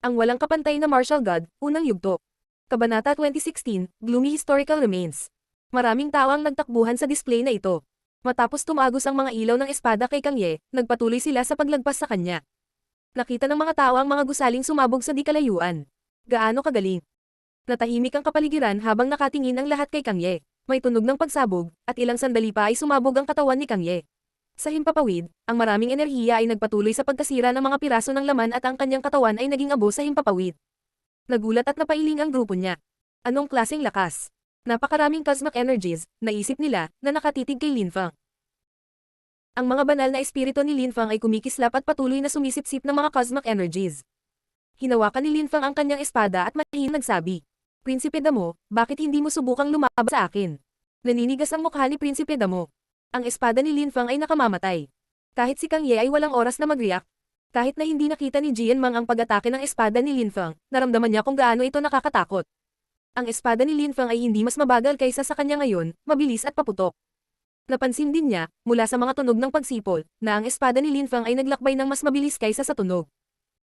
Ang walang kapantay na martial god, unang yugto. Kabanata 2016, Gloomy Historical Remains. Maraming tao ang nagtakbuhan sa display na ito. Matapos tumagos ang mga ilaw ng espada kay Kang Ye, nagpatuloy sila sa paglagpas sa kanya. Nakita ng mga tao ang mga gusaling sumabog sa di kalayuan. Gaano kagaling. Natahimik ang kapaligiran habang nakatingin ang lahat kay Kang Ye. May tunog ng pagsabog, at ilang sandali pa ay sumabog ang katawan ni Kang Ye. Sa himpapawid, ang maraming enerhiya ay nagpatuloy sa pagkasira ng mga piraso ng laman at ang kanyang katawan ay naging abo sa himpapawid. Nagulat at napailing ang grupo niya. Anong klaseng lakas? Napakaraming cosmic energies, naisip nila, na nakatitig kay Lin Fang. Ang mga banal na espiritu ni Lin Fang ay kumikislap at patuloy na sumisipsip ng mga cosmic energies. Hinawakan ni Lin Fang ang kanyang espada at mahihin nagsabi, Prinsipe Damo, bakit hindi mo subukang lumaban sa akin? Naninigas ang mukha ni Prinsipe Damo. Ang espada ni Lin Fang ay nakamamatay. Kahit si Kang Ye ay walang oras na mag-react. Kahit na hindi nakita ni Jian Mang ang pag-atake ng espada ni Lin Fang, naramdaman niya kung gaano ito nakakatakot. Ang espada ni Lin Fang ay hindi mas mabagal kaysa sa kanya ngayon, mabilis at paputok. Napansin din niya, mula sa mga tunog ng pagsipol, na ang espada ni Lin Fang ay naglakbay ng mas mabilis kaysa sa tunog.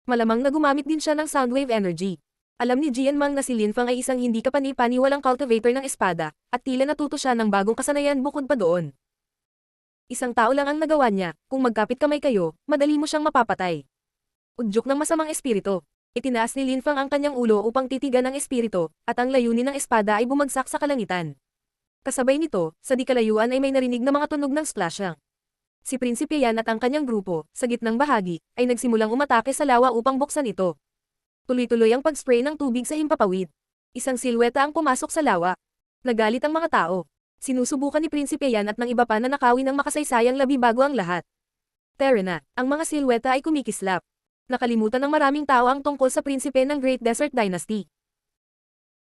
Malamang na gumamit din siya ng soundwave energy. Alam ni Jian Mang na si Lin Fang ay isang hindi kapani-paniwalang cultivator ng espada, at tila natuto siya ng bagong kasanayan bukod pa doon. Isang tao lang ang nagawa niya, kung magkapit kamay kayo, madali mo siyang mapapatay. Udyok ng masamang espiritu. Itinaas ni Lin Fang ang kanyang ulo upang titigan ang espiritu, at ang layunin ng espada ay bumagsak sa kalangitan. Kasabay nito, sa di kalayuan ay may narinig na mga tunog ng splashing. Si Prinsipe Yan at ang kanyang grupo, sa gitnang bahagi, ay nagsimulang umatake sa lawa upang buksan ito. Tuloy-tuloy ang pag-spray ng tubig sa himpapawid. Isang silweta ang pumasok sa lawa. Nagalit ang mga tao. Sinusubukan ni Prinsipe Yan at ng iba pa na nakawin ang makasaysayang labi bago ang lahat. Tara na, ang mga silweta ay kumikislap. Nakalimutan ng maraming tao ang tungkol sa prinsipe ng Great Desert Dynasty.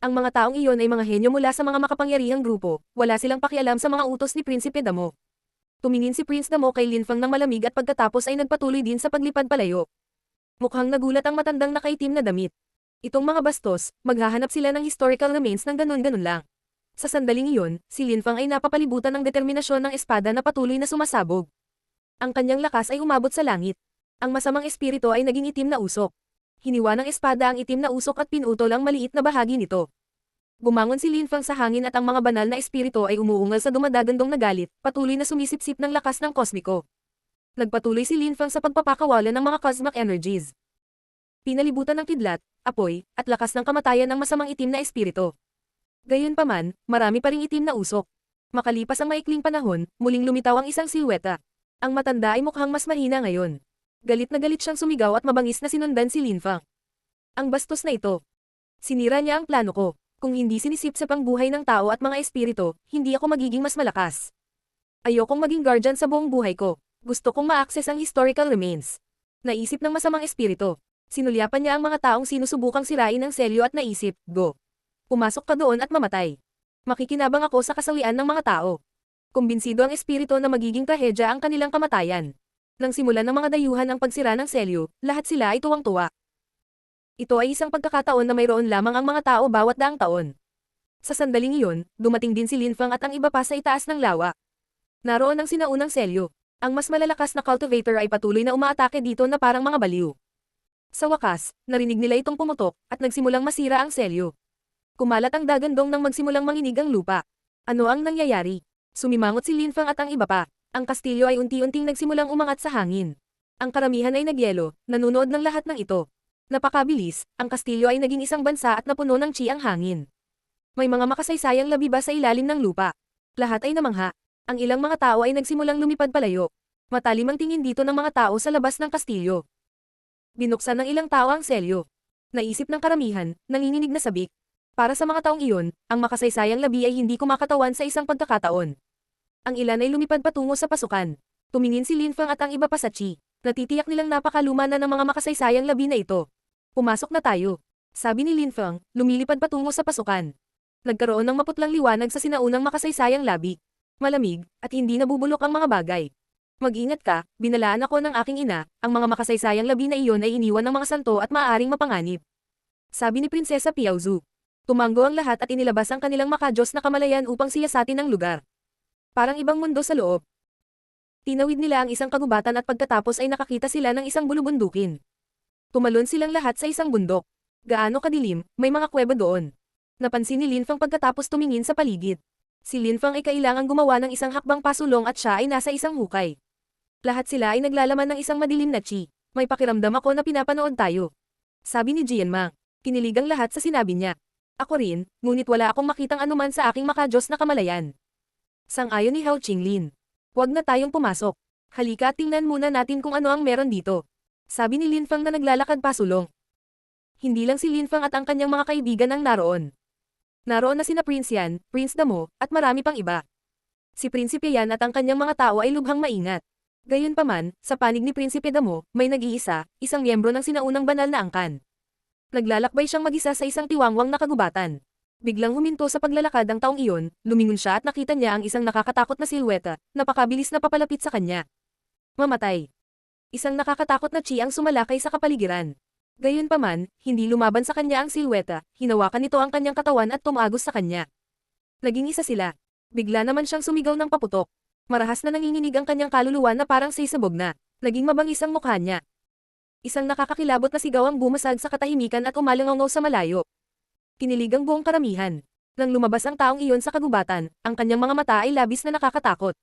Ang mga taong iyon ay mga henyo mula sa mga makapangyarihang grupo, wala silang pakialam sa mga utos ni Prinsipe Damo. Tumingin si Prince Damo kay Lin Fang ng malamig at pagkatapos ay nagpatuloy din sa paglipad palayo. Mukhang nagulat ang matandang nakaitim na damit. Itong mga bastos, maghahanap sila ng historical remains ng ganun-ganun lang. Sa sandaling iyon, si Lin Fang ay napapalibutan ng determinasyon ng espada na patuloy na sumasabog. Ang kanyang lakas ay umabot sa langit. Ang masamang espiritu ay naging itim na usok. Hiniwa ng espada ang itim na usok at pinutol ang maliit na bahagi nito. Bumangon si Lin Fang sa hangin at ang mga banal na espiritu ay umuungal sa dumadagandong na galit, patuloy na sumisipsip ng lakas ng kosmiko. Nagpatuloy si Lin Fang sa pagpapakawala ng mga cosmic energies. Pinalibutan ng kidlat, apoy, at lakas ng kamatayan ng masamang itim na espiritu. Gayunpaman, marami pa ring itim na usok. Makalipas ang maikling panahon, muling lumitaw ang isang silweta. Ang matanda ay mukhang mas mahina ngayon. Galit na galit siyang sumigaw at mabangis na sinundan si Lin Fang. Ang bastos na ito. Sinira niya ang plano ko. Kung hindi sinisipsip ang buhay ng tao at mga espiritu, hindi ako magiging mas malakas. Ayokong maging guardian sa buong buhay ko. Gusto kong ma-access ang historical remains. Naisip ng masamang espiritu. Sinulyapan niya ang mga taong sinusubukang sirain ang selyo at naisip, go. Pumasok ka doon at mamatay. Makikinabang ako sa kasawian ng mga tao. Kumbinsido ang espiritu na magiging trahedya ang kanilang kamatayan. Nang simulan ng mga dayuhan ang pagsira ng selyo, lahat sila ay tuwang-tuwa. Ito ay isang pagkakataon na mayroon lamang ang mga tao bawat daang taon. Sa sandaling iyon, dumating din si Lin Fang at ang iba pa sa itaas ng lawa. Naroon ang sinaunang selyo. Ang mas malalakas na cultivator ay patuloy na umaatake dito na parang mga baliw. Sa wakas, narinig nila itong pumutok, at nagsimulang masira ang selyo. Kumalat ang dagandong nang magsimulang manginig ang lupa. Ano ang nangyayari? Sumimangot si Lin Fang at ang iba pa. Ang kastilyo ay unti-unting nagsimulang umangat sa hangin. Ang karamihan ay nagyelo, nanunood ng lahat ng ito. Napakabilis, ang kastilyo ay naging isang bansa at napuno ng chi ang hangin. May mga makasaysayang labi ba sa ilalim ng lupa? Lahat ay namangha. Ang ilang mga tao ay nagsimulang lumipad palayo. Matalim ang tingin dito ng mga tao sa labas ng kastilyo. Binuksan ng ilang tao ang selyo. Naisip ng karamihan, nanginginig na sabik. Para sa mga taong iyon, ang makasaysayang labi ay hindi kumakatawan sa isang pagkakataon. Ang ilan ay lumipad patungo sa pasukan. Tumingin si Lin Fang at ang iba pa sa chi. Natitiyak nilang napakaluma na ng mga makasaysayang labi na ito. Pumasok na tayo. Sabi ni Lin Fang, lumilipad patungo sa pasukan. Nagkaroon ng maputlang liwanag sa sinaunang makasaysayang labi. Malamig, at hindi nabubulok ang mga bagay. Mag-ingat ka, binalaan ako ng aking ina, ang mga makasaysayang labi na iyon ay iniwan ng mga santo at maaaring mapanganib. Sabi ni Prinsesa Piaozu. Tumango ang lahat at inilabas ang kanilang makajos na kamalayan upang siyasatin ang lugar. Parang ibang mundo sa loob. Tinawid nila ang isang kagubatan at pagkatapos ay nakakita sila ng isang bulubundukin. Tumalon silang lahat sa isang bundok. Gaano kadilim, may mga kuweba doon. Napansin ni Linfang pagkatapos tumingin sa paligid. Si Linfang ay kailangang gumawa ng isang hakbang pasulong at siya ay nasa isang hukay. Lahat sila ay naglalaman ng isang madilim na chi. May pakiramdam ako na pinapanood tayo. Sabi ni Jianmang. Kinilig ang lahat sa sinabi niya. Ako rin, ngunit wala akong makitang anuman sa aking makajos na kamalayan. Sang-ayon ni Hao Qinglin. Huwag na tayong pumasok. Halika at tingnan muna natin kung ano ang meron dito. Sabi ni Linfang na naglalakad pasulong. Hindi lang si Linfang at ang kanyang mga kaibigan ang naroon. Naroon na sina Prince Yan, Prince Damo, at marami pang iba. Si Prinsipe Yan at ang kanyang mga tao ay lubhang maingat. Gayunpaman, sa panig ni Prinsipe Damo, may nag-iisa, isang miyembro ng sinaunang banal na angkan. Naglalakbay siyang mag-isa sa isang tiwangwang na kagubatan. Biglang huminto sa paglalakad ang taong iyon, lumingon siya at nakita niya ang isang nakakatakot na silweta, napakabilis na papalapit sa kanya. Mamatay. Isang nakakatakot na chi ang sumalakay sa kapaligiran. Gayunpaman, hindi lumaban sa kanya ang silweta, hinawakan nito ang kanyang katawan at tumagos sa kanya. Naging isa sila. Bigla naman siyang sumigaw ng paputok. Marahas na nanginginig ang kanyang kaluluwa na parang sisabog na. Naging mabangis ang mukha niya. Isang nakakakilabot na sigaw ang bumasag sa katahimikan at umalangaw sa malayo. Kinilig ang buong karamihan. Nang lumabas ang taong iyon sa kagubatan, ang kanyang mga mata ay labis na nakakatakot.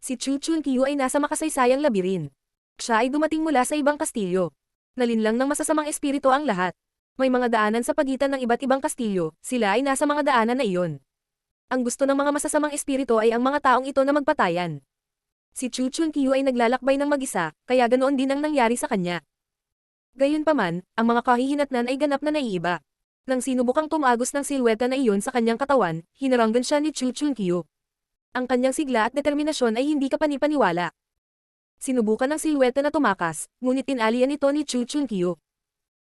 Si Chu Chunqiu ay nasa makasaysayang labirin. Siya ay dumating mula sa ibang kastilyo. Nalinlang ng masasamang espiritu ang lahat. May mga daanan sa pagitan ng iba't ibang kastilyo, sila ay nasa mga daanan na iyon. Ang gusto ng mga masasamang espiritu ay ang mga taong ito na magpatayan. Si Chu Chunqiu ay naglalakbay ng mag-isa, kaya ganoon din ang nangyari sa kanya. Gayunpaman, ang mga kahihinatnan ay ganap na naiiba. Nang sinubukang tumagos ng silweta na iyon sa kanyang katawan, hinaranggan siya ni Chu Chunqiu. Ang kanyang sigla at determinasyon ay hindi kapani-paniwala. Sinubukan ng silweta na tumakas, ngunit tinalian ito ni Chu Chunqiu.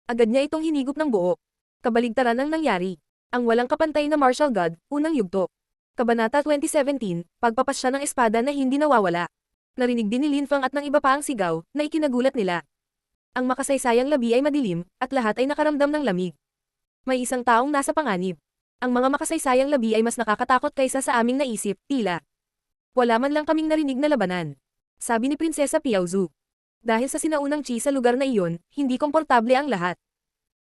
Agad niya itong hinigop ng buo. Kabaligtaran ang nangyari. Ang walang kapantay na martial god, unang yugto. Kabanata 2017, pagpapasya ng espada na hindi nawawala. Narinig din ni Linfang at ng iba pa ang sigaw, na ikinagulat nila. Ang makasaysayang labi ay madilim, at lahat ay nakaramdam ng lamig. May isang taong nasa panganib. Ang mga makasaysayang labi ay mas nakakatakot kaysa sa aming naisip, tila. Wala man lang kaming narinig na labanan. Sabi ni Prinsesa Piaozu. Dahil sa sinaunang chi sa lugar na iyon, hindi komportable ang lahat.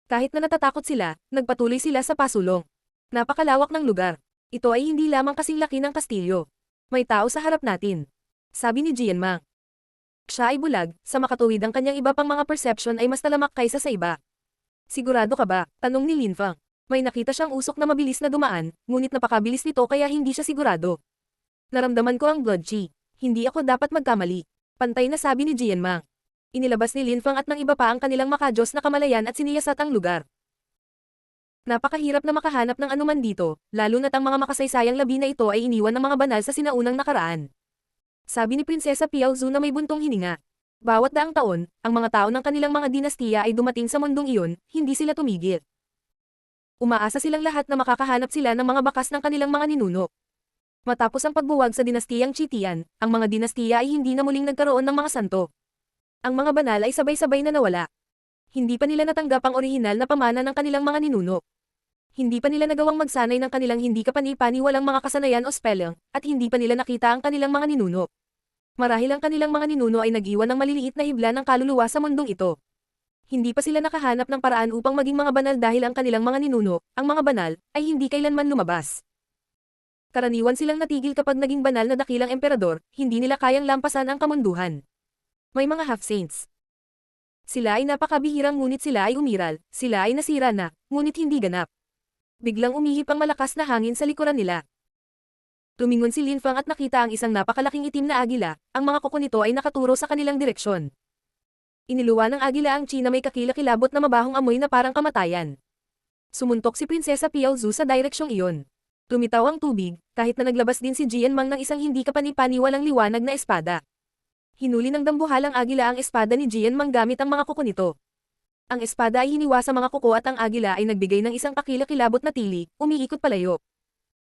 Kahit na natatakot sila, nagpatuloy sila sa pasulong. Napakalawak ng lugar. Ito ay hindi lamang kasing laki ng kastilyo. May tao sa harap natin. Sabi ni Jianmang. Siya ay bulag, sa makatuwid ang kanyang iba pang mga perception ay mas talamak kaysa sa iba. Sigurado ka ba? Tanong ni Linfang. May nakita siyang usok na mabilis na dumaan, ngunit napakabilis nito kaya hindi siya sigurado. Naramdaman ko ang blood chi. Hindi ako dapat magkamali. Pantay na sabi ni Jianmang. Inilabas ni Linfang at ng iba pa ang kanilang makajos na kamalayan at siniyasat ang lugar. Napakahirap na makahanap ng anuman dito, lalo na't ang mga makasaysayang labi na ito ay iniwan ng mga banal sa sinaunang nakaraan. Sabi ni Prinsesa Piaozu na may buntong hininga. Bawat daang taon, ang mga tao ng kanilang mga dinastiya ay dumating sa mundong iyon, hindi sila tumigil. Umaasa silang lahat na makakahanap sila ng mga bakas ng kanilang mga ninuno. Matapos ang pagbuwag sa dinastiyang Chitian, ang mga dinastiya ay hindi na muling nagkaroon ng mga santo. Ang mga banal ay sabay-sabay na nawala. Hindi pa nila natanggap ang orihinal na pamana ng kanilang mga ninuno. Hindi pa nila nagawang magsanay ng kanilang hindi kapani-paniwalang mga kasanayan o spelling, at hindi pa nila nakita ang kanilang mga ninuno. Marahil ang kanilang mga ninuno ay nag-iwan ng maliliit na hibla ng kaluluwa sa mundong ito. Hindi pa sila nakahanap ng paraan upang maging mga banal dahil ang kanilang mga ninuno, ang mga banal, ay hindi kailanman lumabas. Karaniwan silang natigil kapag naging banal na dakilang emperador, hindi nila kayang lampasan ang kamunduhan. May mga half-saints. Sila ay napakabihirang ngunit sila ay umiral, sila ay nasira na, ngunit hindi ganap. Biglang umihip ang malakas na hangin sa likuran nila. Tumingon si Linfang at nakita ang isang napakalaking itim na agila, ang mga kuko nito ay nakaturo sa kanilang direksyon. Iniluwa ng agila ang chi na may kakilakilabot na mabahong amoy na parang kamatayan. Sumuntok si Prinsesa Piaozu sa direksyong iyon. Tumitaw ang tubig, kahit na naglabas din si Jianmang ng isang hindi kapani-paniwalang liwanag na espada. Hinuli ng dambuhalang agila ang espada ni Jianmang gamit ang mga kuko nito. Ang espada ay hiniwa sa mga kuko at ang agila ay nagbigay ng isang kakilakilabot na tili, umiikot palayo.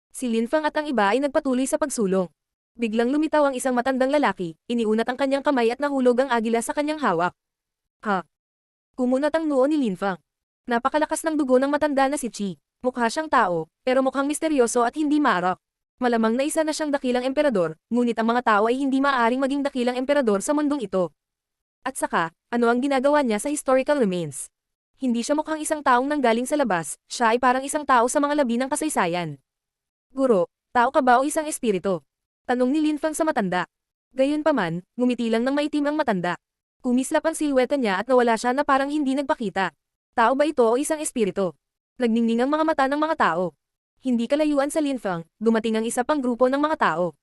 Si Linfang at ang iba ay nagpatuloy sa pagsulong. Biglang lumitaw ang isang matandang lalaki, iniunat ang kanyang kamay at nahulog ang agila sa kanyang hawak. Ha? Kumunat ang noo ni Linfang. Napakalakas ng dugo ng matanda na si Chi. Mukha siyang tao, pero mukhang misteryoso at hindi maarak. Malamang na isa na siyang dakilang emperador, ngunit ang mga tao ay hindi maaaring maging dakilang emperador sa mundong ito. At saka, ano ang ginagawa niya sa historical remains? Hindi siya mukhang isang taong nanggaling sa labas, siya ay parang isang tao sa mga labi ng kasaysayan. Guro, tao ka ba o isang espiritu? Tanong ni Linfang sa matanda. Gayunpaman, ngumiti lang ng maitim ang matanda. Kumislap ang silweta niya at nawala siya na parang hindi nagpakita. Tao ba ito o isang espiritu? Nagningning ang mga mata ng mga tao. Hindi kalayuan sa Linfang, dumating ang isa pang grupo ng mga tao.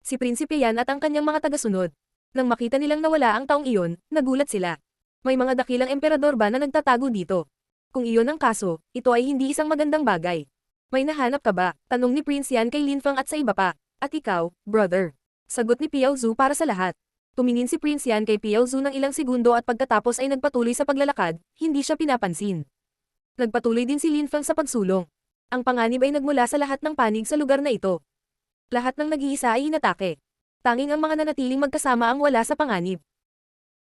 Si Prinsipe Yan at ang kanyang mga tagasunod. Nang makita nilang nawala ang taong iyon, nagulat sila. May mga dakilang emperador ba na nagtatago dito? Kung iyon ang kaso, ito ay hindi isang magandang bagay. May nahanap ka ba? Tanong ni Prince Yan kay Linfang at sa iba pa. At ikaw, brother? Sagot ni Piao Zhu para sa lahat. Tumingin si Prince Yan kay Piao Zhu ng ilang segundo at pagkatapos ay nagpatuloy sa paglalakad, hindi siya pinapansin. Nagpatuloy din si Linfang sa pagsulong. Ang panganib ay nagmula sa lahat ng panig sa lugar na ito. Lahat ng nag-iisa ay inatake. Tanging ang mga nanatiling magkasama ang wala sa panganib.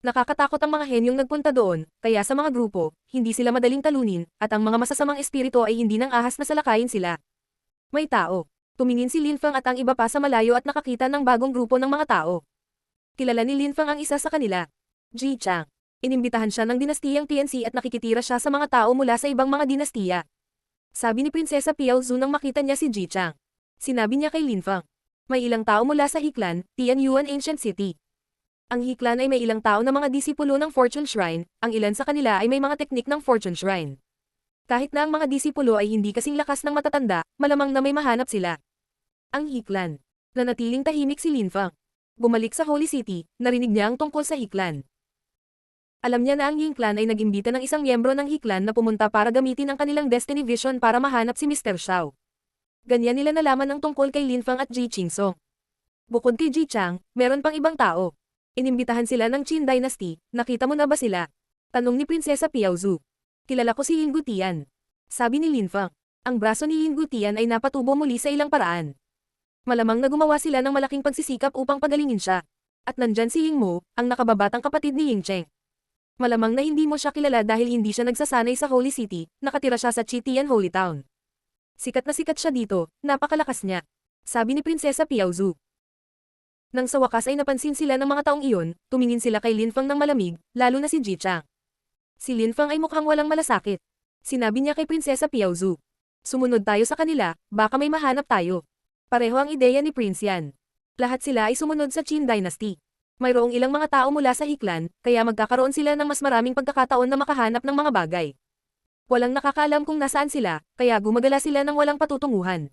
Nakakatakot ang mga henyong nagpunta doon, kaya sa mga grupo, hindi sila madaling talunin, at ang mga masasamang espiritu ay hindi nang ahas na salakayin sila. May tao. Tumingin si Linfang at ang iba pa sa malayo at nakakita ng bagong grupo ng mga tao. Kilala ni Linfang ang isa sa kanila. Ji Chang. Inimbitahan siya ng dinastiyang PNC at nakikitira siya sa mga tao mula sa ibang mga dinastiya. Sabi ni Prinsesa Piao Zhu nang makita niya si Ji Chang. Sinabi niya kay Linfang. May ilang tao mula sa Hiklan, Tianyuan Ancient City. Ang Hiklan ay may ilang tao na mga disipulo ng Fortune Shrine, ang ilan sa kanila ay may mga teknik ng Fortune Shrine. Kahit na ang mga disipulo ay hindi kasing lakas ng matatanda, malamang na may mahanap sila. Ang Hiklan. Nanatiling tahimik si Linfang. Bumalik sa Holy City, narinig niya ang tungkol sa Hiklan. Alam niya na ang Hiklan ay nag-imbita ng isang miyembro ng Hiklan na pumunta para gamitin ang kanilang Destiny Vision para mahanap si Mr. Xiao. Ganyan nila nalaman ang tungkol kay Linfang at Ji Qingsong. Bukod kay Ji Chang, meron pang ibang tao. Inimbitahan sila ng Qin Dynasty, nakita mo na ba sila? Tanong ni Prinsesa Piao Zhu. Kilala ko si Yin Gutian. Sabi ni Linfang. Ang braso ni Yin Gutian ay napatubo muli sa ilang paraan. Malamang na gumawa sila ng malaking pagsisikap upang pagalingin siya. At nandyan si Ying Mo, ang nakababatang kapatid ni Ying Cheng. Malamang na hindi mo siya kilala dahil hindi siya nagsasanay sa Holy City, nakatira siya sa Chitian Holy Town. Sikat na sikat siya dito, napakalakas niya. Sabi ni Prinsesa Piao Zhu. Nang sa wakas ay napansin sila ng mga taong iyon, tumingin sila kay Linfang ng malamig, lalo na si Ji Chang. Si Linfang ay mukhang walang malasakit. Sinabi niya kay Prinsesa Piao Zhu. Sumunod tayo sa kanila, baka may mahanap tayo. Pareho ang ideya ni Prince Yan. Lahat sila ay sumunod sa Qin Dynasty. Mayroong ilang mga tao mula sa Hiklan, kaya magkakaroon sila ng mas maraming pagkakataon na makahanap ng mga bagay. Walang nakakaalam kung nasaan sila, kaya gumagala sila ng walang patutunguhan.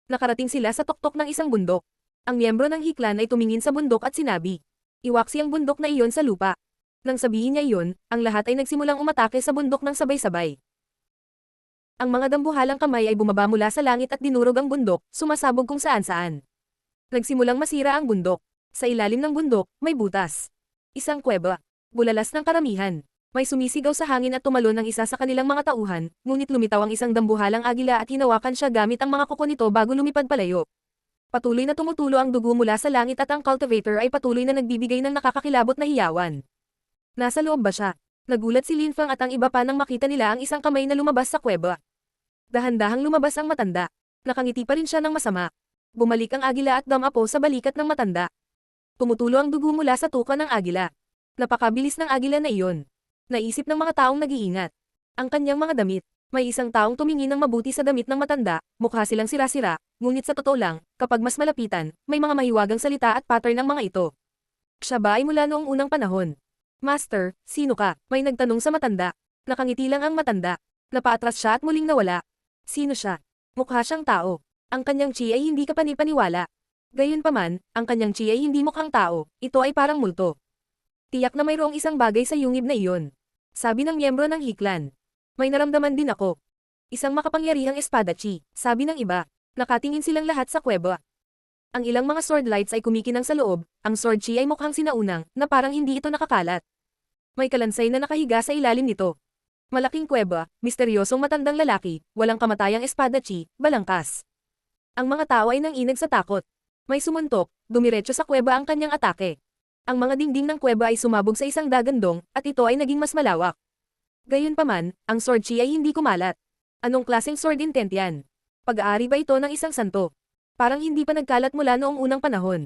Nakarating sila sa tuktok ng isang bundok. Ang miyembro ng Hiklan ay tumingin sa bundok at sinabi, iwaksi ang bundok na iyon sa lupa. Nang sabihin niya iyon, ang lahat ay nagsimulang umatake sa bundok ng sabay-sabay. Ang mga dambuhalang kamay ay bumaba mula sa langit at dinurog ang bundok, sumasabog kung saan-saan. Nagsimulang masira ang bundok. Sa ilalim ng bundok, may butas. Isang kuweba. Bulalas ng karamihan. May sumisigaw sa hangin at tumalon ang isa sa kanilang mga tauhan, ngunit lumitaw ang isang dambuhalang agila at hinawakan siya gamit ang mga kuko nito bago lumipad palayo. Patuloy na tumutulo ang dugo mula sa langit at ang cultivator ay patuloy na nagbibigay ng nakakakilabot na hiyawan. Nasa loob ba siya? Nagulat si Linfang at ang iba pa nang makita nila ang isang kamay na lumabas sa kuweba. Dahan-dahang lumabas ang matanda. Nakangiti pa rin siya ng masama. Bumalik ang agila at damapo sa balikat ng matanda. Tumutulo ang dugo mula sa tuka ng agila. Napakabilis ng agila na iyon. Naisip ng mga taong nag-iingat. Ang kanyang mga damit. May isang taong tumingin ng mabuti sa damit ng matanda, mukha silang sira-sira, ngunit sa totoo lang, kapag mas malapitan, may mga mahiwagang salita at pattern ng mga ito. Siya ba ay mula noong unang panahon? Master, sino ka? May nagtanong sa matanda. Nakangiti lang ang matanda. Napaatras siya at muling nawala. Sino siya? Mukha siyang tao. Ang kanyang chi ay hindi kapanipaniwala. Gayunpaman, ang kanyang chi ay hindi mukhang tao, ito ay parang multo. Tiyak na mayroong isang bagay sa yungib na iyon. Sabi ng miyembro ng Hiklan. May naramdaman din ako. Isang makapangyarihang espadachi, sabi ng iba. Nakatingin silang lahat sa kuweba. Ang ilang mga sword lights ay kumikinang sa loob, ang sword chi ay mukhang sinaunang, na parang hindi ito nakakalat. May kalansay na nakahiga sa ilalim nito. Malaking kuweba, misteryosong matandang lalaki, walang kamatayang espadachi, balangkas. Ang mga tao ay nanginag sa takot. May sumuntok, dumiretso sa kuweba ang kanyang atake. Ang mga dingding ng kuweba ay sumabog sa isang dagandong, at ito ay naging mas malawak. Gayunpaman, ang sword chi ay hindi kumalat. Anong klaseng sword intent yan? Pag-aari ba ito ng isang santo? Parang hindi pa nagkalat mula noong unang panahon.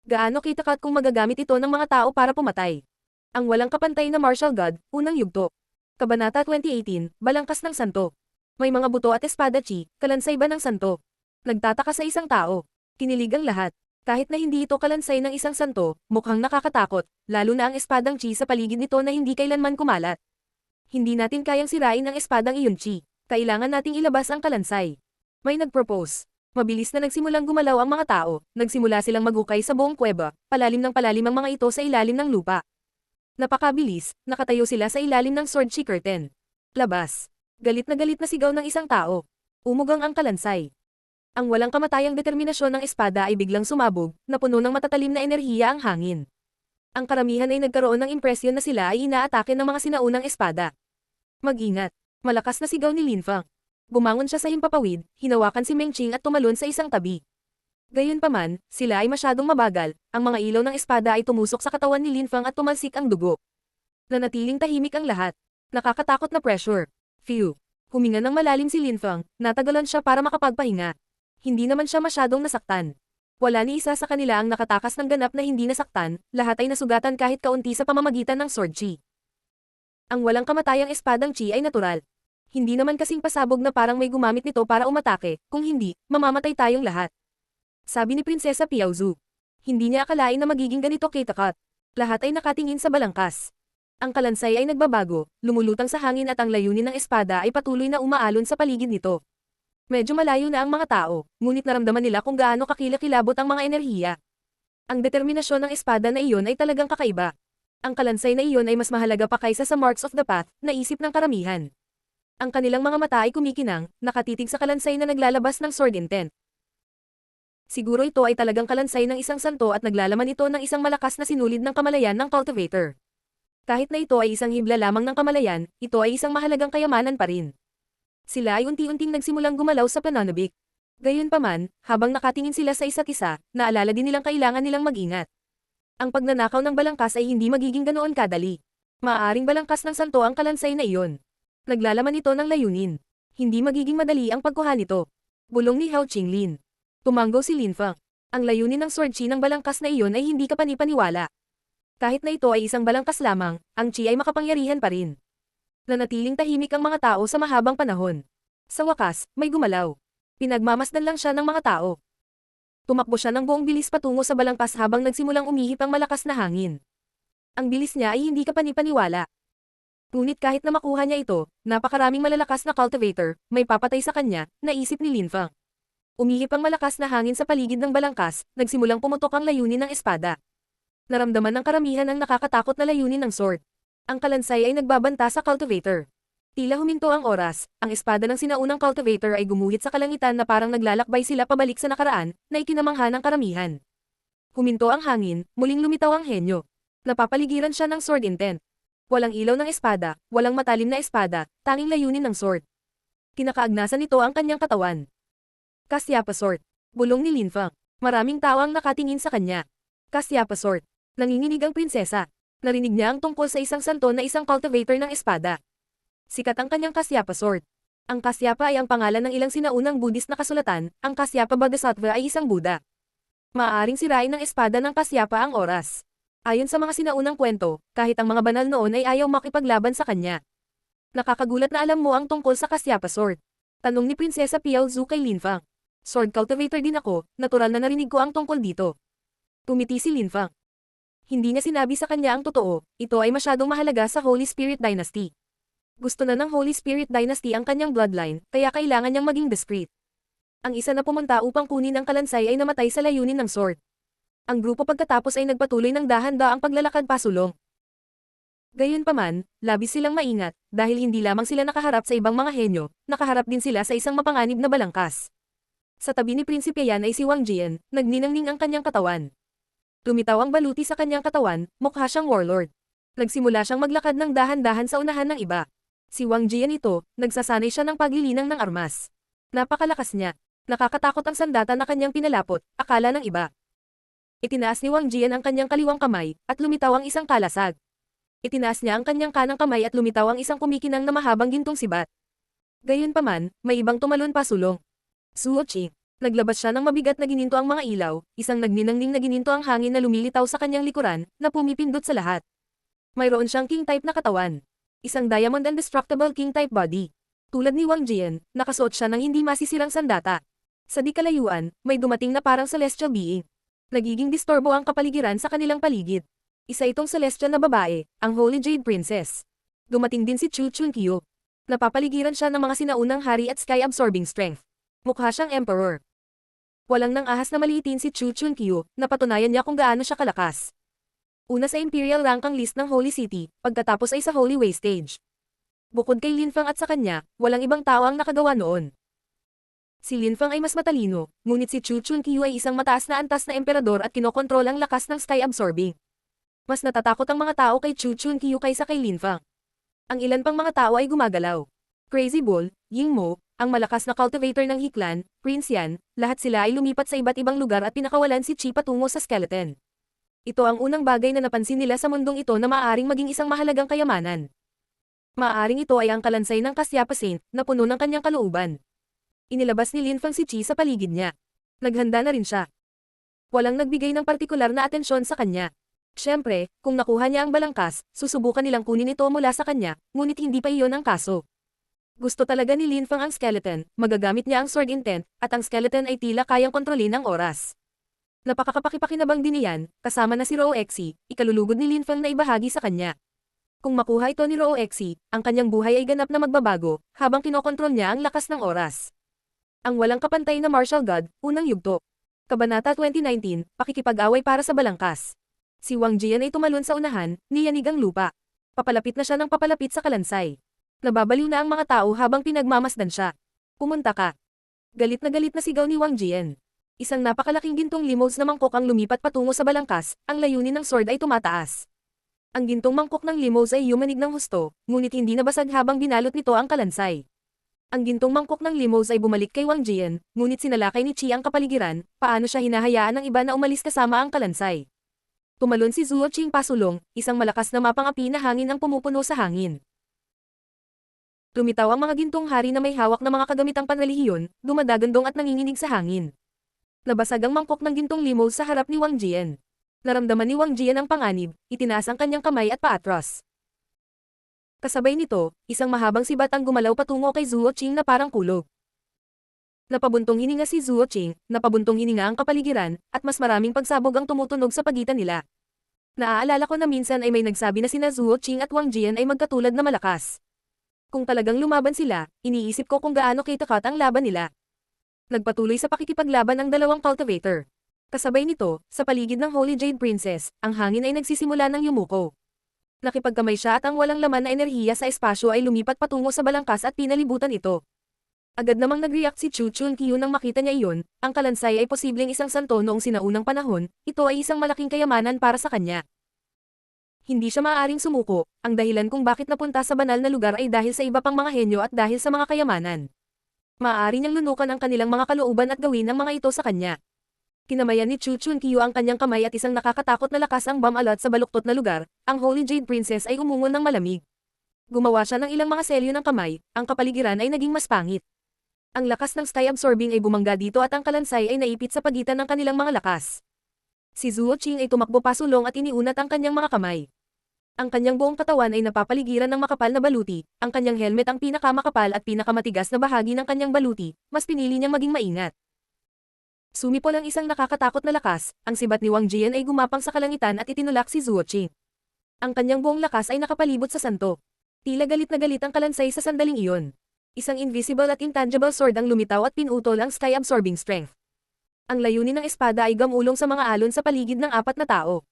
Gaano kitakat kung magagamit ito ng mga tao para pumatay? Ang walang kapantay na martial god, unang yugto. Kabanata 2018, Balangkas ng Santo. May mga buto at espada chi, kalansay ba ng santo? Nagtataka sa isang tao. Kinilig ang lahat. Kahit na hindi ito kalansay ng isang santo, mukhang nakakatakot, lalo na ang espadang chi sa paligid nito na hindi kailanman kumalat. Hindi natin kayang sirain ang espadang iyon chi. Kailangan nating ilabas ang kalansay. May nagpropose. Mabilis na nagsimulang gumalaw ang mga tao, nagsimula silang magukay sa buong kuweba, palalim ng palalim ang mga ito sa ilalim ng lupa. Napakabilis, nakatayo sila sa ilalim ng sword chi curtain. Labas. Galit na sigaw ng isang tao. Umugang ang kalansay. Ang walang kamatayang determinasyon ng espada ay biglang sumabog, na puno ng matatalim na enerhiya ang hangin. Ang karamihan ay nagkaroon ng impresyon na sila ay inaatake ng mga sinaunang espada. Mag-ingat. Malakas na sigaw ni Lin Fang. Bumangon siya sa himpapawid, hinawakan si Meng Qing at tumalon sa isang tabi. Gayunpaman, sila ay masyadong mabagal, ang mga ilaw ng espada ay tumusok sa katawan ni Lin Fang at tumalsik ang dugo. Nanatiling tahimik ang lahat. Nakakatakot na pressure. Phew. Huminga ng malalim si Lin Fang, natagalan siya para makapagpahinga. Hindi naman siya masyadong nasaktan. Wala ni isa sa kanila ang nakatakas ng ganap na hindi nasaktan, lahat ay nasugatan kahit kaunti sa pamamagitan ng sword chi. Ang walang kamatayang espadang chi ay natural. Hindi naman kasing pasabog na parang may gumamit nito para umatake, kung hindi, mamamatay tayong lahat. Sabi ni Prinsesa Piaozu. Hindi niya akalain na magiging ganito kitakat. Lahat ay nakatingin sa balangkas. Ang kalansay ay nagbabago, lumulutang sa hangin at ang layunin ng espada ay patuloy na umaalon sa paligid nito. Medyo malayo na ang mga tao, ngunit naramdaman nila kung gaano kakilakilabot ang mga enerhiya. Ang determinasyon ng espada na iyon ay talagang kakaiba. Ang kalansay na iyon ay mas mahalaga pa kaysa sa Marks of the Path, naisip ng karamihan. Ang kanilang mga mata ay kumikinang, nakatitig sa kalansay na naglalabas ng sword intent. Siguro ito ay talagang kalansay ng isang santo at naglalaman ito ng isang malakas na sinulid ng kamalayan ng cultivator. Kahit na ito ay isang hibla lamang ng kamalayan, ito ay isang mahalagang kayamanan pa rin. Sila ay unti-unting nagsimulang gumalaw sa pananabik. Gayunpaman, habang nakatingin sila sa isa't isa, naalala din nilang kailangan nilang mag-ingat. Ang pagnanakaw ng balangkas ay hindi magiging ganoon kadali. Maaaring balangkas ng santo ang kalansay na iyon. Naglalaman ito ng layunin. Hindi magiging madali ang pagkuha nito. Bulong ni Hao Qinglin. Tumanggo si Lin Fang. Ang layunin ng sword chi ng balangkas na iyon ay hindi kapanipaniwala. Kahit na ito ay isang balangkas lamang, ang chi ay makapangyarihan pa rin. Nanatiling tahimik ang mga tao sa mahabang panahon. Sa wakas, may gumalaw. Pinagmamasdan lang siya ng mga tao. Tumakbo siya ng buong bilis patungo sa balangkas habang nagsimulang umihip ang malakas na hangin. Ang bilis niya ay hindi kapanipaniwala. Ngunit kahit na makuha niya ito, napakaraming malalakas na cultivator, may papatay sa kanya, naisip ni Lin Fang. Umihip ang malakas na hangin sa paligid ng balangkas, nagsimulang pumutok ang layunin ng espada. Naramdaman ng karamihan ang nakakatakot na layunin ng sword. Ang kalansay ay nagbabanta sa cultivator. Tila huminto ang oras, ang espada ng sinaunang cultivator ay gumuhit sa kalangitan na parang naglalakbay sila pabalik sa nakaraan, na ikinamangha ng karamihan. Huminto ang hangin, muling lumitaw ang henyo. Napapaligiran siya ng sword intent. Walang ilaw ng espada, walang matalim na espada, tanging layunin ng sword. Kinakaagnasan nito ang kanyang katawan. Kasyapa sword. Bulong ni Lin Fang. Maraming tao ang nakatingin sa kanya. Kasyapa sword. Nanginginig ang prinsesa. Narinig niya ang tungkol sa isang santo na isang cultivator ng espada. Sikat ang kanyang Kasyapa sword. Ang Kasyapa ay ang pangalan ng ilang sinaunang Buddhist na kasulatan, ang Kasyapa Bodhisattva ay isang Buddha. Maaaring sirain ng espada ng Kasyapa ang oras. Ayon sa mga sinaunang kwento, kahit ang mga banal noon ay ayaw makipaglaban sa kanya. Nakakagulat na alam mo ang tungkol sa Kasyapa sword. Tanong ni Prinsesa Piaozu kay Lin Fang. Sword cultivator din ako, natural na narinig ko ang tungkol dito. Tumiti si Lin Fang. Hindi niya sinabi sa kanya ang totoo, ito ay masyadong mahalaga sa Holy Spirit Dynasty. Gusto na ng Holy Spirit Dynasty ang kanyang bloodline, kaya kailangan niyang maging discreet. Ang isa na pumunta upang kunin ang kalansay ay namatay sa layunin ng sword. Ang grupo pagkatapos ay nagpatuloy ng dahan-daang paglalakad pasulong. Gayunpaman, labis silang maingat, dahil hindi lamang sila nakaharap sa ibang mga henyo, nakaharap din sila sa isang mapanganib na balangkas. Sa tabi ni Prinsipe Yan ay si Wang Jian, nagniningning ang kanyang katawan. Lumitaw ang baluti sa kanyang katawan, mukha siyang warlord. Nagsimula siyang maglakad ng dahan-dahan sa unahan ng iba. Si Wang Jian ito, nagsasanay siya ng paglilinang ng armas. Napakalakas niya. Nakakatakot ang sandata na kanyang pinalapot, akala ng iba. Itinaas ni Wang Jian ang kanyang kaliwang kamay, at lumitaw ang isang kalasag. Itinaas niya ang kanyang kanang kamay at lumitaw ang isang kumikinang na mahabang gintong sibat. Gayunpaman, may ibang tumalon pasulong. Suo Chi. Naglabas siya ng mabigat na gininto ang mga ilaw, isang nagninangning na gininto ang hangin na lumilitaw sa kanyang likuran, na pumipindot sa lahat. Mayroon siyang king-type na katawan. Isang diamond indestructible king-type body. Tulad ni Wang Jian, nakasuot siya ng hindi masisirang sandata. Sa di kalayuan, may dumating na parang celestial being. Nagiging disturbo ang kapaligiran sa kanilang paligid. Isa itong celestial na babae, ang Holy Jade Princess. Dumating din si Chu Chunkyu. Napapaligiran siya ng mga sinaunang hari at sky-absorbing strength. Mukha siyang emperor. Walang nang ahas na maliitin si Chu Chunkyu, napatunayan niya kung gaano siya kalakas. Una sa Imperial rank ang list ng Holy City, pagkatapos ay sa Holy Way stage. Bukod kay Linfang at sa kanya, walang ibang tao ang nakagawa noon. Si Linfang ay mas matalino, ngunit si Chu Chunkyu ay isang mataas na antas na emperador at kinokontrol ang lakas ng sky-absorbing. Mas natatakot ang mga tao kay Chu Chunkyu kaysa kay Linfang. Ang ilan pang mga tao ay gumagalaw. Crazy Bull, Ying Mo, ang malakas na cultivator ng Hiklan, Prince Yan, lahat sila ay lumipat sa iba't ibang lugar at pinakawalan si Chi patungo sa skeleton. Ito ang unang bagay na napansin nila sa mundong ito na maaaring maging isang mahalagang kayamanan. Maaaring ito ay ang kalansay ng Kasyapa Saint na puno ng kanyang kalooban. Inilabas ni Linfang si Chi sa paligid niya. Naghanda na rin siya. Walang nagbigay ng partikular na atensyon sa kanya. Siyempre, kung nakuha niya ang balangkas, susubukan nilang kunin ito mula sa kanya, ngunit hindi pa iyon ang kaso. Gusto talaga ni Linfang ang skeleton, magagamit niya ang sword intent, at ang skeleton ay tila kayang kontrolin ng oras. Napakakapakipakinabang din niyan, kasama na si Roo-Exi, ikalulugod ni Linfang na ibahagi sa kanya. Kung makuha ito ni Roo-Exi, ang kanyang buhay ay ganap na magbabago, habang kinokontrol niya ang lakas ng oras. Ang walang kapantay na martial god, unang yugto. Kabanata 2019, pakikipag-away para sa balangkas. Si Wang Jian ay tumalon sa unahan, niyanig ang lupa. Papalapit na siya ng papalapit sa kalansay. Nababaliw na ang mga tao habang pinagmamasdan siya. Pumunta ka. Galit na sigaw ni Wang Jian. Isang napakalaking gintong limos na mangkok ang lumipat patungo sa balangkas, ang layunin ng sword ay tumataas. Ang gintong mangkok ng limos ay yumanig ng husto, ngunit hindi nabasag habang binalot nito ang kalansay. Ang gintong mangkok ng limos ay bumalik kay Wang Jian, ngunit sinalakay ni Chi ang kapaligiran, paano siya hinahayaan ng iba na umalis kasama ang kalansay. Tumalon si Zuo Qing pasulong, isang malakas na mapangapi na hangin ang pumupuno sa hangin. Lumitaw ang mga gintong hari na may hawak na mga kagamitang panrelihiyon, dumadagandong at nanginginig sa hangin. Nabasag ang mangkok ng gintong limos sa harap ni Wang Jian. Naramdaman ni Wang Jian ang panganib, itinaas ang kanyang kamay at paatras. Kasabay nito, isang mahabang sibat ang gumalaw patungo kay Zuo Qing na parang kulog. Napabuntong hininga si Zuo Qing, napabuntong hininga ang kapaligiran, at mas maraming pagsabog ang tumutunog sa pagitan nila. Naaalala ko na minsan ay may nagsabi na sina Zuo Qing at Wang Jian ay magkatulad na malakas. Kung talagang lumaban sila, iniisip ko kung gaano kitakat ang laban nila. Nagpatuloy sa pakikipaglaban ang dalawang cultivator. Kasabay nito, sa paligid ng Holy Jade Princess, ang hangin ay nagsisimula ng yumuko. Nakipagkamay siya at ang walang laman na enerhiya sa espasyo ay lumipat patungo sa balangkas at pinalibutan ito. Agad namang nag-react si Chu Chunkyu nang makita niya iyon, ang kalansay ay posibleng isang santo noong sinaunang panahon, ito ay isang malaking kayamanan para sa kanya. Hindi siya maaaring sumuko, ang dahilan kung bakit napunta sa banal na lugar ay dahil sa iba pang mga henyo at dahil sa mga kayamanan. Maaari niyang lunukan ang kanilang mga kalooban at gawin ang mga ito sa kanya. Kinamayan ni Chu Chunkyu ang kanyang kamay at isang nakakatakot na lakas ang bam-alat sa baluktot na lugar, ang Holy Jade Princess ay umungol ng malamig. Gumawa siya ng ilang mga selyo ng kamay, ang kapaligiran ay naging mas pangit. Ang lakas ng sky-absorbing ay bumangga dito at ang kalansay ay naipit sa pagitan ng kanilang mga lakas. Si Zuo Qing ay tumakbo pasulong at iniunat ang kanyang mga kamay. Ang kanyang buong katawan ay napapaligiran ng makapal na baluti, ang kanyang helmet ang pinakamakapal at pinakamatigas na bahagi ng kanyang baluti, mas pinili niyang maging maingat. Sumipol ang isang nakakatakot na lakas, ang sibat ni Wang Jian ay gumapang sa kalangitan at itinulak si Zuo Qing. Ang kanyang buong lakas ay nakapalibot sa santo. Tila galit na galit ang kalansay sa sandaling iyon. Isang invisible at intangible sword ang lumitaw at pinutol ang sky-absorbing strength. Ang layunin ng espada ay gamulong sa mga alon sa paligid ng apat na tao.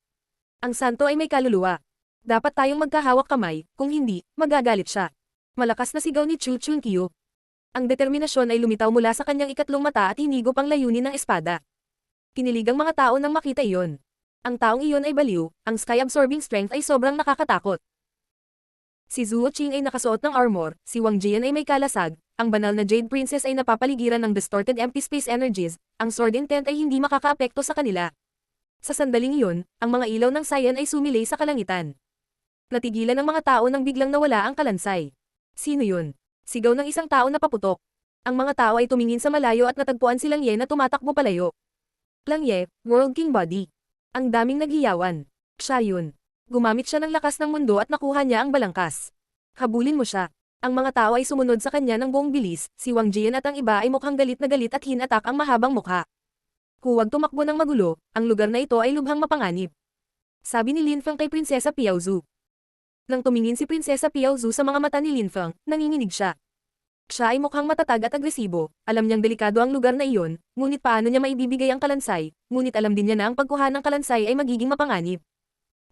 Ang santo ay may kaluluwa. Dapat tayong magkahawak kamay, kung hindi, magagalit siya. Malakas na sigaw ni Chu Chunkyu. Ang determinasyon ay lumitaw mula sa kanyang ikatlong mata at hinigop ang layunin ng espada. Kinilig ang mga tao nang makita iyon. Ang taong iyon ay baliw, ang sky-absorbing strength ay sobrang nakakatakot. Si Zuo Qing ay nakasuot ng armor, si Wang Jian ay may kalasag, ang banal na Jade Princess ay napapaligiran ng distorted empty space energies, ang sword intent ay hindi makakaapekto sa kanila. Sa sandaling iyon, ang mga ilaw ng Cyan ay sumilay sa kalangitan. Natigilan ng mga tao nang biglang nawala ang kalansay. Sino yun? Sigaw ng isang tao na paputok. Ang mga tao ay tumingin sa malayo at natagpuan si Lang Ye na tumatakbo palayo. Lang Ye, World King Body. Ang daming naghiyawan. Siya yun. Gumamit siya ng lakas ng mundo at nakuha niya ang balangkas. Habulin mo siya. Ang mga tao ay sumunod sa kanya ng buong bilis, si Wang Jian at ang iba ay mukhang galit na galit at hinatak ang mahabang mukha. Huwag tumakbo ng magulo, ang lugar na ito ay lubhang mapanganib. Sabi ni Lin Feng kay Prinsesa Piaozu. Nang tumingin si Prinsesa Piaozu sa mga mata ni Lin Feng, nanginginig siya. Siya ay mukhang matatag at agresibo, alam niyang delikado ang lugar na iyon, ngunit paano niya maibibigay ang kalansay, ngunit alam din niya na ang pagkuha ng kalansay ay magiging mapanganib.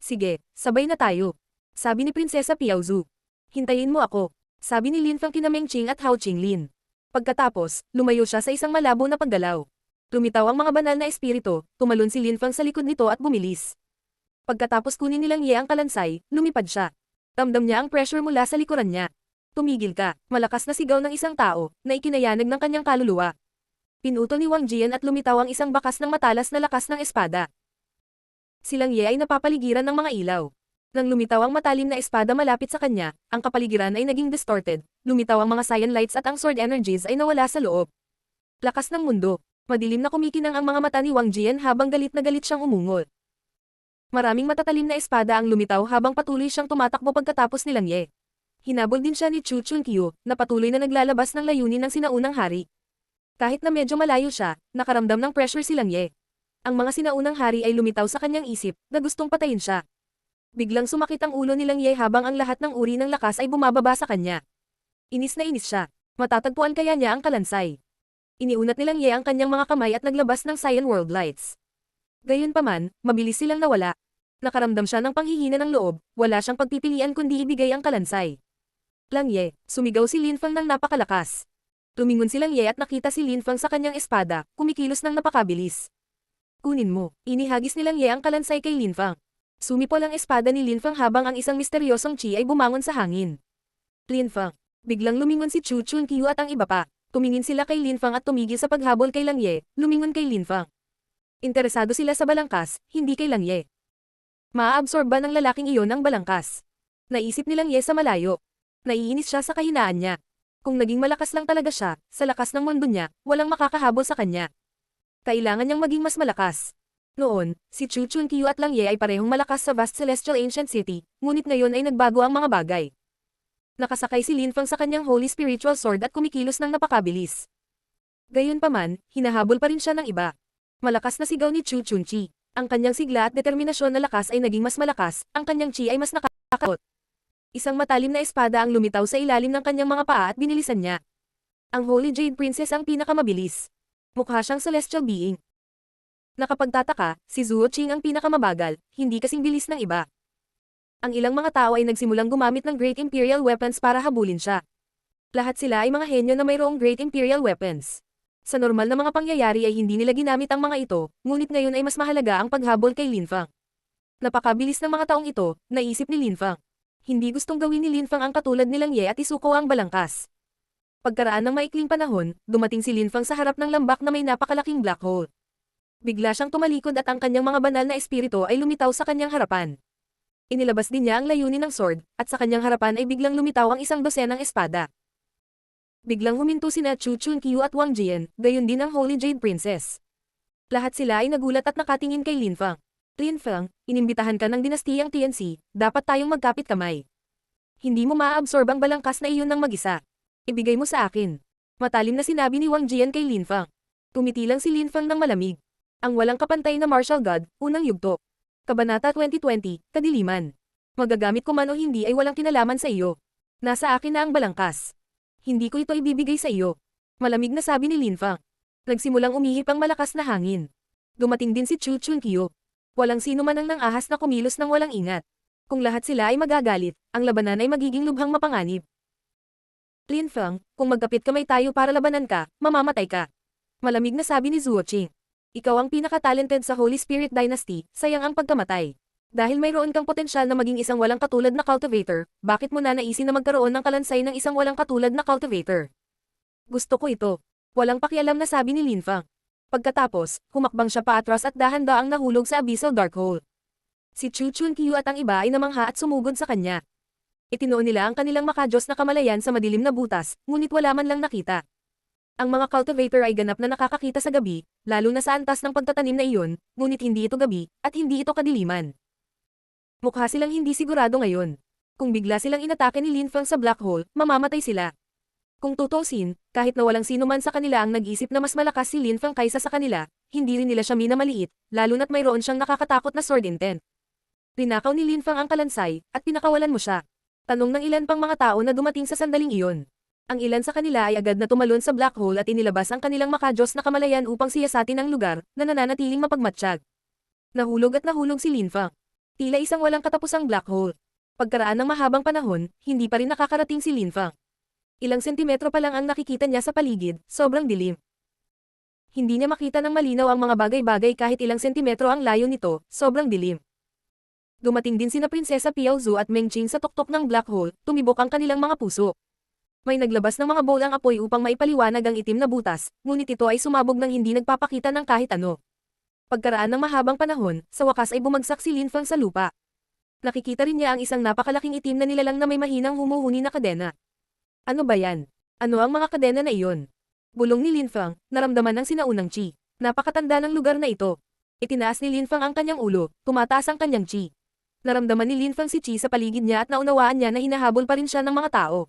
Sige, sabay na tayo. Sabi ni Prinsesa Piaozu. Hintayin mo ako. Sabi ni Lin Feng kina Meng Qing at Hao Qinglin. Pagkatapos, lumayo siya sa isang malabo na paggalaw. Lumitaw ang mga banal na espiritu, tumalon si Lin Feng sa likod nito at bumilis. Pagkatapos kunin nilang Ye ang kalansay, lumipad siya. Ramdam niya ang pressure mula sa likuran niya. Tumigil ka, malakas na sigaw ng isang tao, na ikinayanag ng kanyang kaluluwa. Pinutol ni Wang Jian at lumitaw ang isang bakas ng matalas na lakas ng espada. Silang Ye ay napapaligiran ng mga ilaw. Nang lumitaw ang matalim na espada malapit sa kanya, ang kapaligiran ay naging distorted, lumitaw ang mga cyan lights at ang sword energies ay nawala sa loob. Lakas ng mundo. Madilim na kumikinang ang mga mata ni Wang Jian habang galit na galit siyang umungot. Maraming matatalim na espada ang lumitaw habang patuloy siyang tumatakbo pagkatapos ni Lang Ye. Hinabol din siya ni Chu Chunqiu, na patuloy na naglalabas ng layunin ng sinaunang hari. Kahit na medyo malayo siya, nakaramdam ng pressure si Lang Ye. Ang mga sinaunang hari ay lumitaw sa kanyang isip, na gustong patayin siya. Biglang sumakit ang ulo ni Lang Ye habang ang lahat ng uri ng lakas ay bumababa sa kanya. Inis na inis siya. Matatagpuan kaya niya ang kalansay. Iniunat ni Lang Ye ang kanyang mga kamay at naglabas ng cyan world lights. Gayunpaman, mabilis silang nawala. Nakaramdam siya ng panghihina ng loob, wala siyang pagpipilian kundi ibigay ang kalansay. Lang Ye, sumigaw si Lin Feng ng napakalakas. Tumingon si Lang Ye at nakita si Lin Feng sa kanyang espada, kumikilos ng napakabilis. Kunin mo, inihagis ni Lang Ye ang kalansay kay Lin Feng. Sumipol ang espada ni Lin Feng habang ang isang misteryosong chi ay bumangon sa hangin. Lin Feng. Biglang lumingon si Chu Chunqiu at ang iba pa. Tumingin sila kay Lin Feng at tumigil sa paghabol kay Lang Ye, lumingon kay Lin Feng. Interesado sila sa balangkas, hindi kay Lang Ye. Maaabsorb ba ng lalaking iyon ang balangkas? Naisip ni Lang Ye sa malayo. Naiinis siya sa kahinaan niya. Kung naging malakas lang talaga siya, sa lakas ng mundo niya, walang makakahabol sa kanya. Kailangan niyang maging mas malakas. Noon, si Chu Chunqiu at Lang Ye ay parehong malakas sa vast celestial ancient city, ngunit ngayon ay nagbago ang mga bagay. Nakasakay si Lin Feng sa kanyang holy spiritual sword at kumikilos ng napakabilis. Gayunpaman, hinahabol pa rin siya ng iba. Malakas na sigaw ni Chu Chunqi. Ang kanyang sigla at determinasyon na lakas ay naging mas malakas, ang kanyang chi ay mas nakakatakot. Isang matalim na espada ang lumitaw sa ilalim ng kanyang mga paa at binilisan niya. Ang Holy Jade Princess ang pinakamabilis. Mukha siyang celestial being. Nakapagtataka, si Zuo Qing ang pinakamabagal, hindi kasing bilis ng iba. Ang ilang mga tao ay nagsimulang gumamit ng Great Imperial Weapons para habulin siya. Lahat sila ay mga henyo na mayroong Great Imperial Weapons. Sa normal na mga pangyayari ay hindi nila ginamit ang mga ito, ngunit ngayon ay mas mahalaga ang paghabol kay Lin Feng. Napakabilis ng mga taong ito, naisip ni Lin Feng. Hindi gustong gawin ni Lin Feng ang katulad ni Lang Ye at isuko ang balangkas. Pagkaraan ng maikling panahon, dumating si Lin Feng sa harap ng lambak na may napakalaking black hole. Bigla siyang tumalikod at ang kanyang mga banal na espiritu ay lumitaw sa kanyang harapan. Inilabas din niya ang layunin ng sword, at sa kanyang harapan ay biglang lumitaw ang isang dosenang espada. Biglang huminto sina Chu Chunqiu at Wang Jian, gayon din ang Holy Jade Princess. Lahat sila ay nagulat at nakatingin kay Lin Feng. Lin Feng, inimbitahan ka ng dinastiyang TNC, dapat tayong magkapit kamay. Hindi mo maaabsorb ang balangkas na iyon ng mag-isa. Ibigay mo sa akin. Matalim na sinabi ni Wang Jian kay Lin Feng. Tumitilang si Lin Feng ng malamig. Ang walang kapantay na martial god, unang yugto. Kabanata 2020, Kadiliman. Magagamit ko man o hindi ay walang kinalaman sa iyo. Nasa akin na ang balangkas. Hindi ko ito ibibigay sa iyo. Malamig na sabi ni Lin Feng. Nagsimulang umihip ang malakas na hangin. Dumating din si Chu Chunqiu. Walang sino man ang nang-ahas na kumilos ng walang ingat. Kung lahat sila ay magagalit, ang labanan ay magiging lubhang mapanganib. Lin Feng, kung magkapit kamay tayo para labanan ka, mamamatay ka. Malamig na sabi ni Zuo Qing. Ikaw ang pinaka-talented sa Holy Spirit Dynasty, sayang ang pagkamatay. Dahil mayroon kang potensyal na maging isang walang katulad na cultivator, bakit mo na naisin na magkaroon ng kalansay ng isang walang katulad na cultivator? Gusto ko ito. Walang pakialam na sabi ni Lin Feng. Pagkatapos, humakbang siya paatras at dahan-daang nahulog sa Abyssal Dark Hole. Si Chu Chunqiu at ang iba ay namangha at sumugod sa kanya. Itinuon nila ang kanilang makajos na kamalayan sa madilim na butas, ngunit wala man lang nakita. Ang mga cultivator ay ganap na nakakakita sa gabi, lalo na sa antas ng pagtatanim na iyon, ngunit hindi ito gabi, at hindi ito kadiliman. Mukha silang hindi sigurado ngayon. Kung bigla silang inatake ni Lin Fang sa black hole, mamamatay sila. Kung tutusin, kahit na walang sino man sa kanila ang nag-isip na mas malakas si Lin Fang kaysa sa kanila, hindi rin nila siya minamaliit, lalo na't mayroon siyang nakakatakot na sword intent. Tinakaw ni Lin Fang ang kalansay, at pinakawalan mo siya. Tanong ng ilan pang mga tao na dumating sa sandaling iyon. Ang ilan sa kanila ay agad na tumalon sa black hole at inilabas ang kanilang makajos na kamalayan upang siyasatin ang lugar na nananatiling mapagmatsyag. Nahulog at nahulog si Lin Fang. Tila isang walang katapusang black hole. Pagkaraan ng mahabang panahon, hindi pa rin nakakarating si Lin Fang. Ilang sentimetro pa lang ang nakikita niya sa paligid, sobrang dilim. Hindi niya makita ng malinaw ang mga bagay-bagay kahit ilang sentimetro ang layo nito, sobrang dilim. Dumating din sina Prinsesa Piao Zhu at Meng Qing sa tuktok ng black hole, tumibok ang kanilang mga puso. May naglabas ng mga bowl ang apoy upang maipaliwanag ang itim na butas, ngunit ito ay sumabog ng hindi nagpapakita ng kahit ano. Pagkaraan ng mahabang panahon, sa wakas ay bumagsak si Lin Fang sa lupa. Nakikita rin niya ang isang napakalaking itim na nilalang na may mahinang humuhuni na kadena. Ano ba yan? Ano ang mga kadena na iyon? Bulong ni Lin Fang, naramdaman ng sinaunang chi. Napakatanda ng lugar na ito. Itinaas ni Lin Fang ang kanyang ulo, tumataas ang kanyang chi. Naramdaman ni Lin Fang si chi sa paligid niya at naunawaan niya na hinahabol pa rin siya ng mga tao.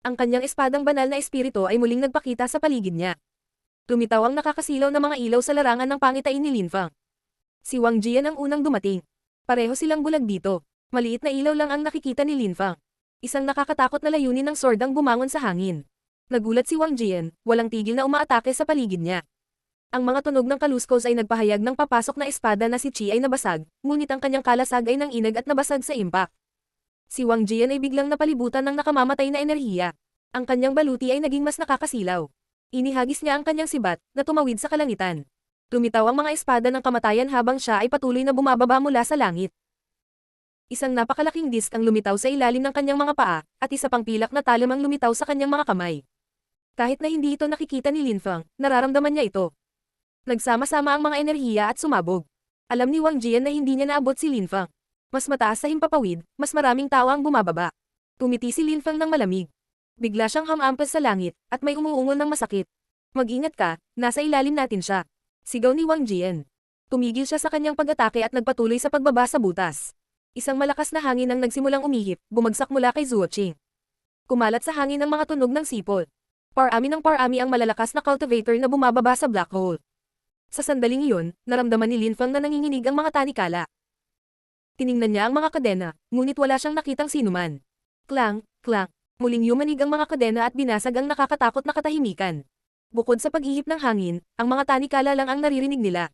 Ang kanyang espadang banal na espiritu ay muling nagpakita sa paligid niya. Lumitaw ang nakakasilaw na mga ilaw sa larangan ng pangitain ni Lin Fang. Si Wang Jian ang unang dumating. Pareho silang bulag dito. Maliit na ilaw lang ang nakikita ni Lin Fang. Isang nakakatakot na layunin ng sword ang bumangon sa hangin. Nagulat si Wang Jian, walang tigil na umaatake sa paligid niya. Ang mga tunog ng kaluskos ay nagpahayag ng papasok na espada na si Chi ay nabasag, ngunit ang kanyang kalasag ay nanginag at nabasag sa impact. Si Wang Jian ay biglang napalibutan ng nakamamatay na enerhiya. Ang kanyang baluti ay naging mas nakakasilaw. Inihagis niya ang kanyang sibat, na tumawid sa kalangitan. Lumitaw ang mga espada ng kamatayan habang siya ay patuloy na bumababa mula sa langit. Isang napakalaking disk ang lumitaw sa ilalim ng kanyang mga paa, at isa pang pilak na talim ang lumitaw sa kanyang mga kamay. Kahit na hindi ito nakikita ni Lin Fang, nararamdaman niya ito. Nagsama-sama ang mga enerhiya at sumabog. Alam ni Wang Jian na hindi niya naabot si Lin Fang. Mas mataas sa himpapawid, mas maraming tao ang bumababa. Tumiti si Lin Fang ng malamig. Bigla siyang hamampas sa langit, at may umuungol ng masakit. Mag-ingat ka, nasa ilalim natin siya. Sigaw ni Wang Jian. Tumigil siya sa kanyang pag-atake at nagpatuloy sa pagbaba sa butas. Isang malakas na hangin ang nagsimulang umihip, bumagsak mula kay Zuo Qing. Kumalat sa hangin ang mga tunog ng sipol. Parami ng parami ang malalakas na cultivator na bumababa sa black hole. Sa sandaling iyon, naramdaman ni Lin Fang na nanginginig ang mga tanikala. Tiningnan niya ang mga kadena, ngunit wala siyang nakitang sinuman. Klang, klang. Muling yumanig ang mga kadena at binasag ang nakakatakot na katahimikan. Bukod sa paghihip ng hangin, ang mga tanikala lang ang naririnig nila.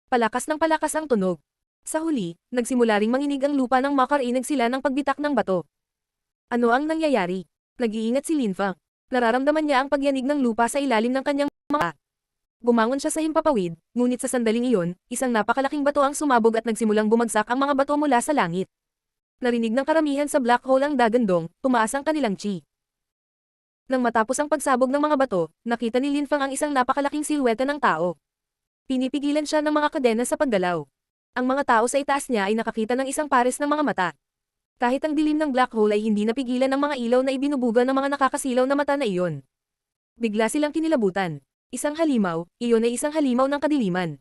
Palakas ng palakas ang tunog. Sa huli, nagsimula ring manginig ang lupa nang makarinig sila ng pagbitak ng bato. Ano ang nangyayari? Nag-iingat si Lin Fang. Nararamdaman niya ang pagyanig ng lupa sa ilalim ng kanyang mga. Bumangon siya sa himpapawid, ngunit sa sandaling iyon, isang napakalaking bato ang sumabog at nagsimulang bumagsak ang mga bato mula sa langit. Narinig ng karamihan sa black hole ang dagandong, tumaas ang kanilang chi. Nang matapos ang pagsabog ng mga bato, nakita ni Lin Fang ang isang napakalaking silweta ng tao. Pinipigilan siya ng mga kadena sa paggalaw. Ang mga tao sa itaas niya ay nakakita ng isang pares ng mga mata. Kahit ang dilim ng black hole ay hindi napigilan ng mga ilaw na ibinubuga ng mga nakakasilaw na mata na iyon. Bigla silang kinilabutan. Isang halimaw, iyon ay isang halimaw ng kadiliman.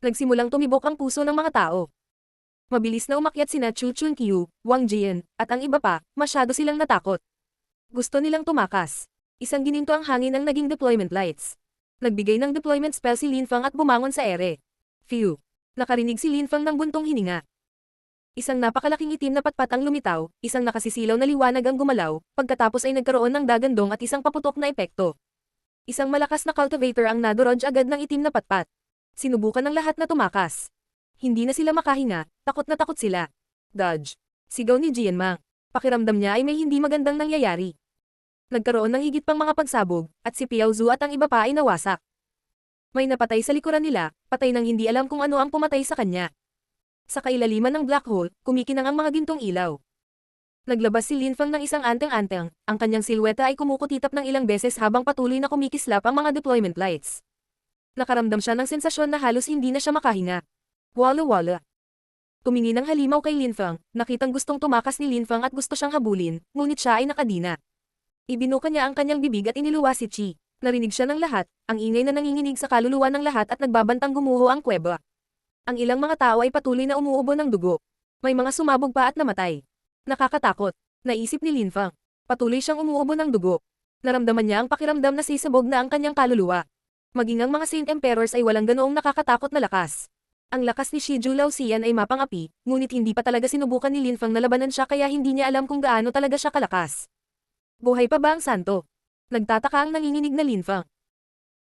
Nagsimulang tumibok ang puso ng mga tao. Mabilis na umakyat sina Chu Chunqiu, Wang Jian, at ang iba pa, masyado silang natakot. Gusto nilang tumakas. Isang gininto ang hangin ang naging deployment lights. Nagbigay ng deployment spell si Lin Fang at bumangon sa ere. Phew! Nakarinig si Lin Fang ng buntong hininga. Isang napakalaking itim na patpat ang lumitaw, isang nakasisilaw na liwanag ang gumalaw, pagkatapos ay nagkaroon ng dagandong at isang paputok na epekto. Isang malakas na cultivator ang nadurog agad ng itim na patpat. Sinubukan ng lahat na tumakas. Hindi na sila makahinga, takot na takot sila. Dodge. Sigaw ni Jian Mang. Pakiramdam niya ay may hindi magandang nangyayari. Nagkaroon ng higit pang mga pagsabog, at si Piao Zhu at ang iba pa ay nawasak. May napatay sa likuran nila, patay nang hindi alam kung ano ang pumatay sa kanya. Sa kailaliman ng black hole, kumikinang ang mga gintong ilaw. Naglabas si Lin Fang ng isang anteng-anteng, ang kanyang silweta ay kumukutitap ng ilang beses habang patuloy na kumikislap ang mga deployment lights. Nakaramdam siya ng sensasyon na halos hindi na siya makahinga. Wala-wala. Tumingin ang halimaw kay Lin Fang, nakitang gustong tumakas ni Lin Fang at gusto siyang habulin, ngunit siya ay nakadina. Ibinuka niya ang kanyang bibig at iniluwa si Chi. Narinig siya ng lahat, ang ingay na nanginginig sa kaluluwa ng lahat at nagbabantang gumuho ang kuweba. Ang ilang mga tao ay patuloy na umuubo ng dugo. May mga sumabog pa at namatay. Nakakatakot, naisip ni Lin Fang. Patuloy siyang umuubo ng dugo. Naramdaman niya ang pakiramdam na sisabog na ang kanyang kaluluwa. Maging ang mga Saint Emperors ay walang ganoong nakakatakot na lakas. Ang lakas ni Shiju Laoxian ay mapang-api, ngunit hindi pa talaga sinubukan ni Lin Fang na labanan siya kaya hindi niya alam kung gaano talaga siya kalakas. Buhay pa ba ang santo? Nagtataka ang nanginginig na Lin Fang.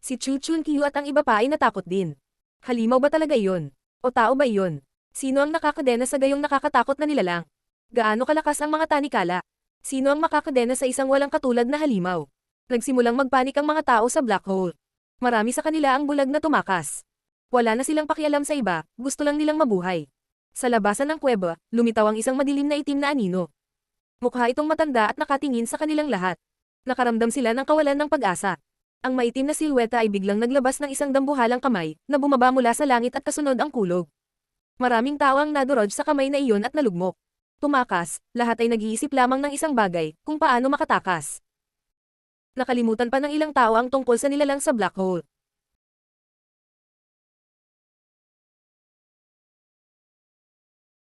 Si Chu Chunqiu at ang iba pa ay natakot din. Halimaw ba talaga iyon? O tao ba iyon? Sino ang nakakadena sa gayong nakakatakot na nilalang? Gaano kalakas ang mga tanikala? Sino ang makakadena sa isang walang katulad na halimaw? Nagsimulang magpanik ang mga tao sa black hole. Marami sa kanila ang bulag na tumakas. Wala na silang pakialam sa iba, gusto lang nilang mabuhay. Sa labasan ng kuweba, lumitaw ang isang madilim na itim na anino. Mukha itong matanda at nakatingin sa kanilang lahat. Nakaramdam sila ng kawalan ng pag-asa. Ang maitim na silweta ay biglang naglabas ng isang dambuhalang kamay, na bumaba mula sa langit at kasunod ang kulog. Maraming tao ang nadurog sa kamay na iyon at nalugmok. Tumakas, lahat ay nag-iisip lamang ng isang bagay, kung paano makatakas. Nakalimutan pa ng ilang tao ang tungkol sa nilalang sa black hole.